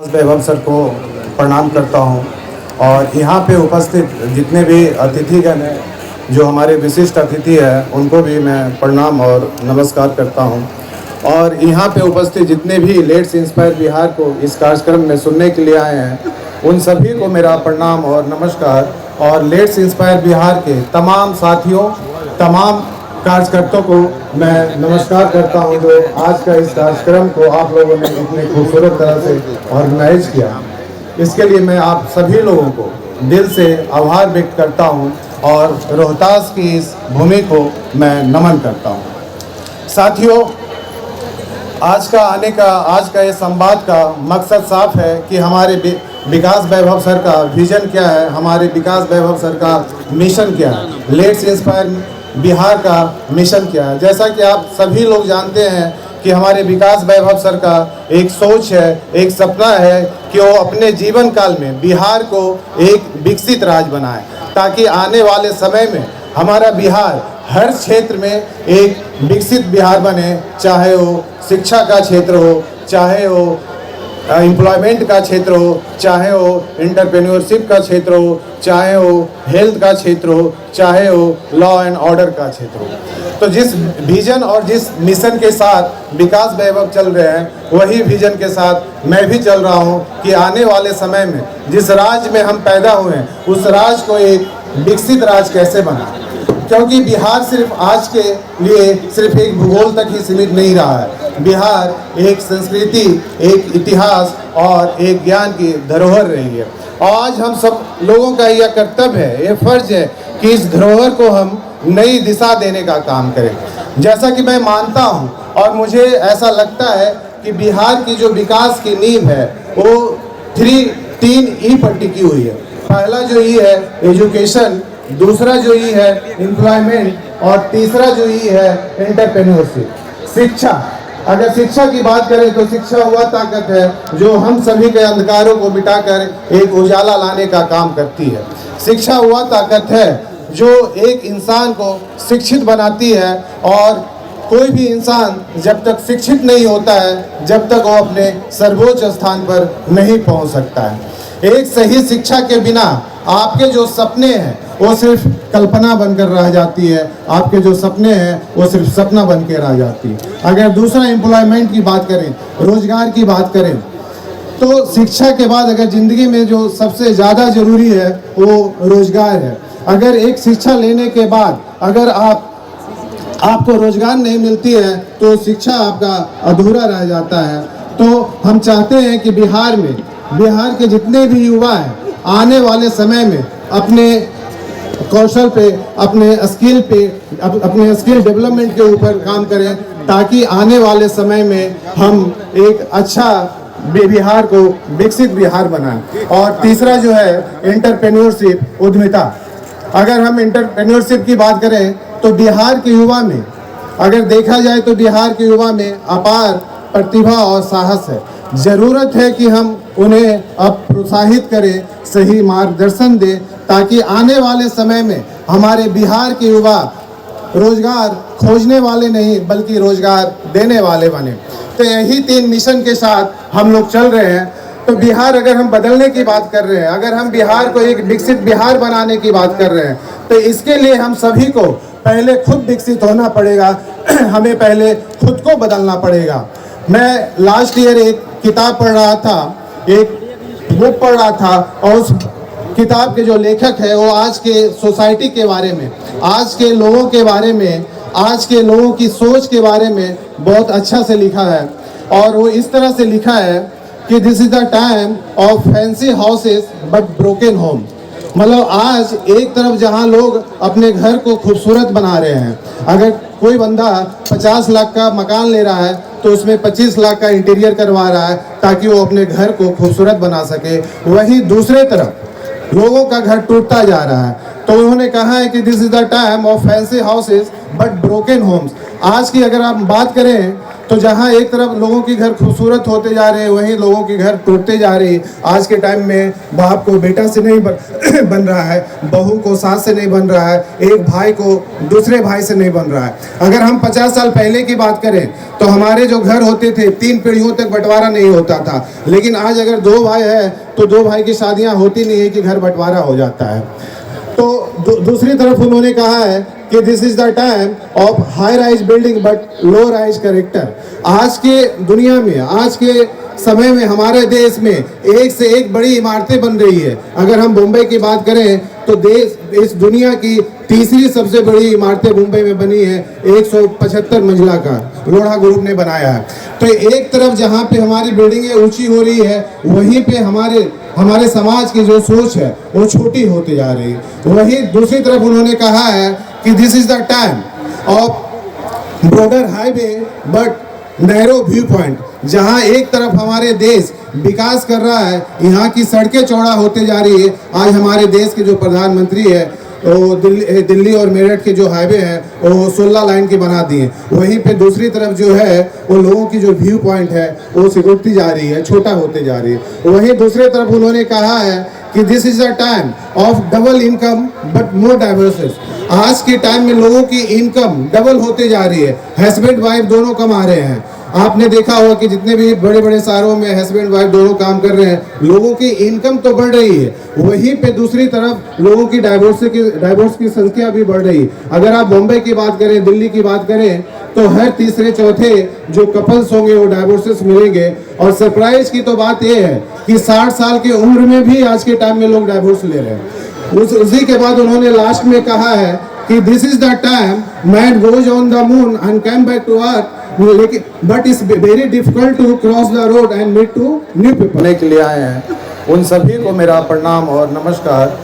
वैभव sir को प्रणाम करता हूं और यहाँ पे उपस्थित जितने भी अतिथिगण हैं, जो हमारे विशिष्ट अतिथि हैं, उनको भी मैं प्रणाम और नमस्कार करता हूं। और यहाँ पे उपस्थित जितने भी लेट्स इंस्पायर बिहार को इस कार्यक्रम में सुनने के लिए आए हैं, उन सभी को मेरा प्रणाम और नमस्कार। और लेट्स इंस्पायर बिहार के तमाम साथियों, तमाम कार्यकर्ताओं को मैं नमस्कार करता हूं, जो आज का इस कार्यक्रम को आप लोगों ने इतने खूबसूरत तरह से ऑर्गेनाइज किया। इसके लिए मैं आप सभी लोगों को दिल से आभार व्यक्त करता हूं और रोहतास की इस भूमि को मैं नमन करता हूं। साथियों, आज का ये संवाद का मकसद साफ है कि हमारे विकास वैभव सर का विजन क्या है, हमारे विकास वैभव सर का मिशन क्या है, लेट्स इंस्पायर बिहार का मिशन क्या है। जैसा कि आप सभी लोग जानते हैं कि हमारे विकास वैभव सर का एक सोच है, एक सपना है कि वो अपने जीवन काल में बिहार को एक विकसित राज्य बनाए, ताकि आने वाले समय में हमारा बिहार हर क्षेत्र में एक विकसित बिहार बने, चाहे वो शिक्षा का क्षेत्र हो, चाहे वो एम्प्लॉयमेंट का क्षेत्र हो, चाहे वो एंटरप्रेन्योरशिप का क्षेत्र हो, चाहे वो हेल्थ का क्षेत्र हो, चाहे वो लॉ एंड ऑर्डर का क्षेत्र हो। तो जिस विजन और जिस मिशन के साथ विकास वैभव चल रहे हैं, वही विजन के साथ मैं भी चल रहा हूं कि आने वाले समय में जिस राज्य में हम पैदा हुए हैं, उस राज्य को एक विकसित राज्य कैसे बना। क्योंकि बिहार सिर्फ आज के लिए सिर्फ एक भूगोल तक ही सीमित नहीं रहा है। बिहार एक संस्कृति, एक इतिहास और एक ज्ञान की धरोहर रही है। आज हम सब लोगों का यह कर्तव्य है, यह फर्ज है कि इस धरोहर को हम नई दिशा देने का काम करें। जैसा कि मैं मानता हूं और मुझे ऐसा लगता है कि बिहार की जो विकास की नींव है वो तीन ई पर टिकी हुई है। पहला जो ई है एजुकेशन, दूसरा जो ई है एम्प्लॉयमेंट और तीसरा जो ई है एंटरप्रेन्योरशिप, शिक्षा। अगर शिक्षा की बात करें तो शिक्षा वह ताकत है जो हम सभी के अंधकारों को मिटाकर एक उजाला लाने का काम करती है। शिक्षा वह ताकत है जो एक इंसान को शिक्षित बनाती है, और कोई भी इंसान जब तक शिक्षित नहीं होता है, जब तक वो अपने सर्वोच्च स्थान पर नहीं पहुंच सकता है। एक सही शिक्षा के बिना आपके जो सपने हैं वो सिर्फ कल्पना बनकर रह जाती है, आपके जो सपने हैं वो सिर्फ सपना बन के रह जाती है। अगर दूसरा एम्प्लॉयमेंट की बात करें, रोजगार की बात करें, तो शिक्षा के बाद अगर ज़िंदगी में जो सबसे ज़्यादा ज़रूरी है वो रोजगार है। अगर एक शिक्षा लेने के बाद अगर आपको रोजगार नहीं मिलती है तो शिक्षा आपका अधूरा रह जाता है। तो हम चाहते हैं कि बिहार के जितने भी युवा हैं आने वाले समय में अपने कौशल पे, अपने स्किल डेवलपमेंट के ऊपर काम करें, ताकि आने वाले समय में हम एक अच्छा बिहार को विकसित बिहार बनाएं। और तीसरा जो है एंटरप्रेन्योरशिप, उद्यमिता। अगर हम एंटरप्रेन्योरशिप की बात करें तो बिहार के युवा में अगर देखा जाए तो बिहार के युवा में अपार प्रतिभा और साहस है। ज़रूरत है कि हम उन्हें अब प्रोत्साहित करें, सही मार्गदर्शन दें, ताकि आने वाले समय में हमारे बिहार के युवा रोजगार खोजने वाले नहीं बल्कि रोजगार देने वाले बने। तो यही तीन मिशन के साथ हम लोग चल रहे हैं। तो बिहार अगर हम बदलने की बात कर रहे हैं, अगर हम बिहार को एक विकसित बिहार बनाने की बात कर रहे हैं, तो इसके लिए हम सभी को पहले खुद विकसित होना पड़ेगा। हमें पहले खुद को बदलना पड़ेगा। मैं लास्ट ईयर एक किताब पढ़ रहा था, एक बुक पढ़ रहा था, और उस किताब के जो लेखक है वो आज के सोसाइटी के बारे में, आज के लोगों के बारे में, आज के लोगों की सोच के बारे में बहुत अच्छा से लिखा है। और वो इस तरह से लिखा है कि this is the time of fancy houses but broken home. मतलब आज एक तरफ जहां लोग अपने घर को खूबसूरत बना रहे हैं, अगर कोई बंदा 50 लाख का मकान ले रहा है तो उसमें 25 लाख का इंटीरियर करवा रहा है ताकि वो अपने घर को खूबसूरत बना सके, वहीं दूसरे तरफ लोगों का घर टूटता जा रहा है। तो उन्होंने कहा है कि this is the time of fancy houses but broken homes. आज की अगर आप बात करें तो जहाँ एक तरफ लोगों के घर खूबसूरत होते जा रहे हैं, वहीं लोगों के घर टूटते जा रहे हैं। आज के टाइम में बाप को बेटा से नहीं बन रहा है, बहू को सास से नहीं बन रहा है, एक भाई को दूसरे भाई से नहीं बन रहा है। अगर हम 50 साल पहले की बात करें तो हमारे जो घर होते थे 3 पीढ़ियों तक बंटवारा नहीं होता था, लेकिन आज अगर 2 भाई है तो 2 भाई की शादियां होती नहीं है कि घर बंटवारा हो जाता है। तो दूसरी तरफ उन्होंने कहा है कि this is the time of high rise building but low rise character. आज के दुनिया में, आज के समय में हमारे देश में एक से एक बड़ी इमारतें बन रही है। अगर हम मुंबई की बात करें तो देश इस दुनिया की तीसरी सबसे बड़ी इमारतें मुंबई में बनी है, 175 मंजिला का लोढ़ा ग्रुप ने बनाया है। तो एक तरफ जहाँ पे हमारी बिल्डिंगें ऊंची हो रही है, वहीं पे हमारे समाज की जो सोच है वो छोटी होती जा रही है। वहीं दूसरी तरफ उन्होंने कहा है कि this is the time of broader highway but narrow view point. जहां एक तरफ हमारे देश विकास कर रहा है, यहाँ की सड़कें चौड़ा होते जा रही है। आज हमारे देश के जो प्रधानमंत्री है वो दिल्ली और मेरठ के जो हाईवे है वो 16 लाइन की बना दिए। वहीं पे दूसरी तरफ जो है वो लोगों की जो व्यू पॉइंट है वो सिकुड़ती जा रही है, छोटा होते जा रही है। वहीं दूसरी तरफ उन्होंने कहा है कि this is a time of double income but more diversity. आज के टाइम में लोगों की इनकम डबल होते जा रही है, हस्बैंड वाइफ दोनों कमा रहे हैं। आपने देखा होगा कि जितने भी बड़े बड़े शहरों में हस्बैंड वाइफ दोनों काम कर रहे हैं, लोगों की इनकम तो बढ़ रही है, वहीं पे दूसरी तरफ लोगों की डाइवोर्स की संख्या भी बढ़ रही है। अगर आप मुंबई की बात करें, दिल्ली की बात करें तो हर तीसरे चौथे जो कपल्स होंगे वो डाइवोर्सेस मिलेंगे। और सरप्राइज की तो बात यह है कि 60 साल की उम्र में भी आज के टाइम में लोग डाइवोर्स ले रहे हैं। उसी के बाद उन्होंने लास्ट में कहा है कि this is the time man goes on the moon and come back to earth, लेकिन but it's very difficult to cross the road and meet to new people. के लिए आए हैं उन सभी को मेरा प्रणाम और नमस्कार।